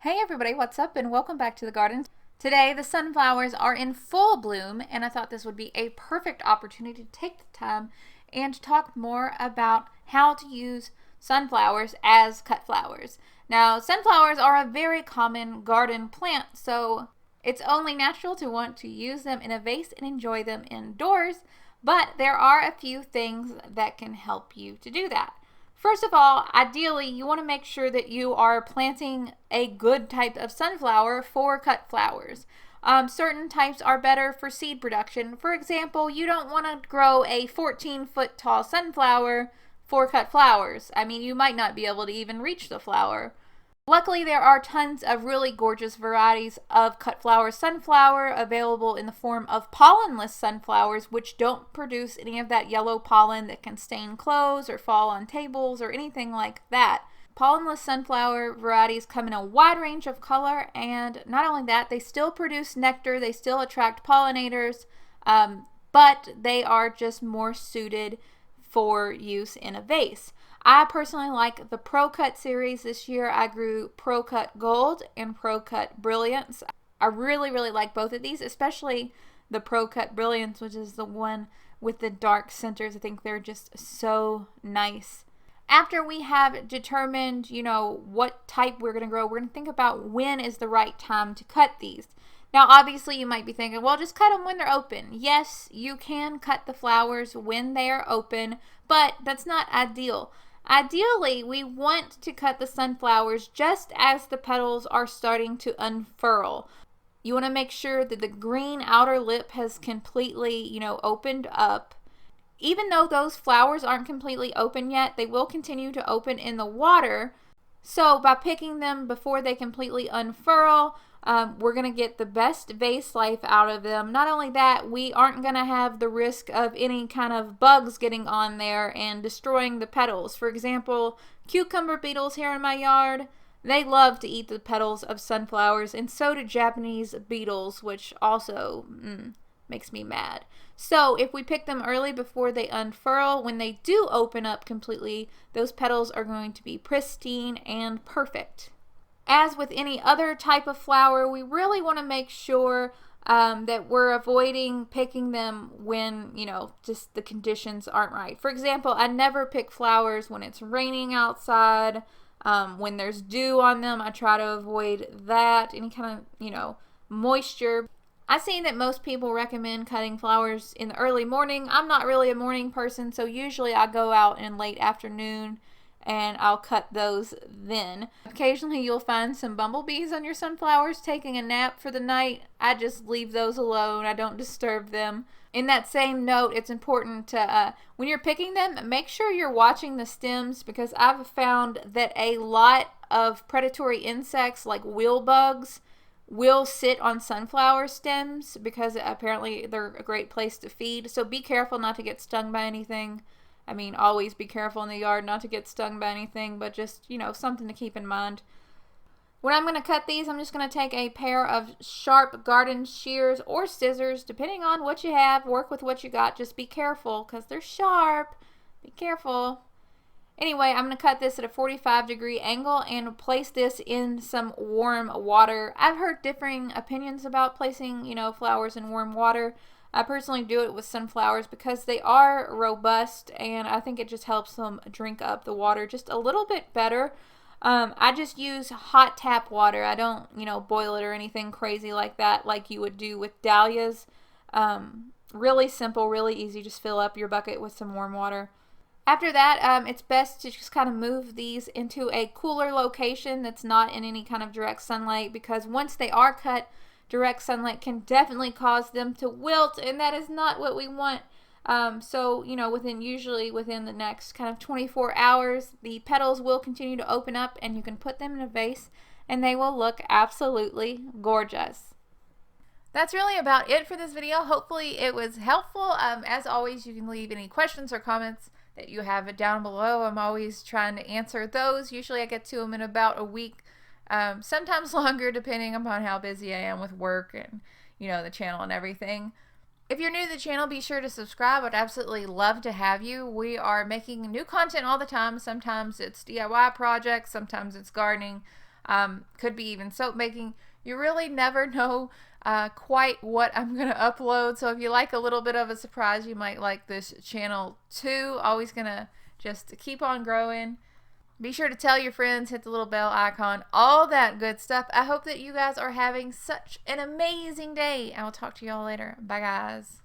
Hey everybody, what's up and welcome back to the garden. Today the sunflowers are in full bloom and I thought this would be a perfect opportunity to take the time and talk more about how to use sunflowers as cut flowers. Now sunflowers are a very common garden plant, so it's only natural to want to use them in a vase and enjoy them indoors, but there are a few things that can help you to do that. First of all, ideally, you want to make sure that you are planting a good type of sunflower for cut flowers. Certain types are better for seed production. For example, you don't want to grow a 14-foot tall sunflower for cut flowers. I mean, you might not be able to even reach the flower. Luckily, there are tons of really gorgeous varieties of cut flower sunflower available in the form of pollenless sunflowers, which don't produce any of that yellow pollen that can stain clothes or fall on tables or anything like that. Pollenless sunflower varieties come in a wide range of color, and not only that, they still produce nectar, they still attract pollinators, but they are just more suited for use in a vase. I personally like the ProCut series. This year I grew ProCut Gold and ProCut Brilliance. I really like both of these, especially the ProCut Brilliance, which is the one with the dark centers. I think they're just so nice. After we have determined, what type we're going to grow, we're going to think about when is the right time to cut these. Now, obviously, you might be thinking, well, just cut them when they're open. Yes, you can cut the flowers when they are open, but that's not ideal. Ideally, we want to cut the sunflowers just as the petals are starting to unfurl. You want to make sure that the green outer lip has completely, opened up. Even though those flowers aren't completely open yet, they will continue to open in the water. So by picking them before they completely unfurl, we're going to get the best vase life out of them. Not only that, we aren't going to have the risk of any kind of bugs getting on there and destroying the petals. For example, cucumber beetles here in my yard, they love to eat the petals of sunflowers, and so do Japanese beetles, which also makes me mad. So if we pick them early before they unfurl, when they do open up completely, those petals are going to be pristine and perfect. As with any other type of flower, we really want to make sure that we're avoiding picking them when, just the conditions aren't right. For example, I never pick flowers when it's raining outside. When there's dew on them, I try to avoid that, any kind of, moisture. I've seen that most people recommend cutting flowers in the early morning. I'm not really a morning person, so usually I go out in late afternoon and I'll cut those then. Occasionally you'll find some bumblebees on your sunflowers taking a nap for the night. I just leave those alone. I don't disturb them. In that same note, it's important to, when you're picking them, make sure you're watching the stems, because I've found that a lot of predatory insects like wheel bugs will sit on sunflower stems because apparently they're a great place to feed. So be careful not to get stung by anything. I mean, always be careful in the yard not to get stung by anything, but just, something to keep in mind. When I'm going to cut these, I'm just going to take a pair of sharp garden shears or scissors, depending on what you have. Work with what you got. Just be careful because they're sharp. Be careful. Anyway, I'm going to cut this at a 45-degree angle and place this in some warm water. I've heard differing opinions about placing, flowers in warm water. I personally do it with sunflowers because they are robust, and I think it just helps them drink up the water just a little bit better. I just use hot tap water. I don't, boil it or anything crazy like that like you would do with dahlias. Really simple, really easy. Just fill up your bucket with some warm water. After that, it's best to just kind of move these into a cooler location that's not in any kind of direct sunlight, because once they are cut, direct sunlight can definitely cause them to wilt, and that is not what we want. So, usually within the next kind of 24 hours, the petals will continue to open up and you can put them in a vase and they will look absolutely gorgeous. That's really about it for this video. Hopefully it was helpful. As always, you can leave any questions or comments that you have down below. I'm always trying to answer those. Usually I get to them in about a week. Sometimes longer depending upon how busy I am with work and the channel and everything. If you're new to the channel, be sure to subscribe. I'd absolutely love to have you. We are making new content all the time. Sometimes it's DIY projects, sometimes it's gardening. Could be even soap making. You really never know quite what I'm going to upload. So if you like a little bit of a surprise, you might like this channel too. Always going to just keep on growing. Be sure to tell your friends, hit the little bell icon, all that good stuff. I hope that you guys are having such an amazing day. I will talk to y'all later. Bye, guys.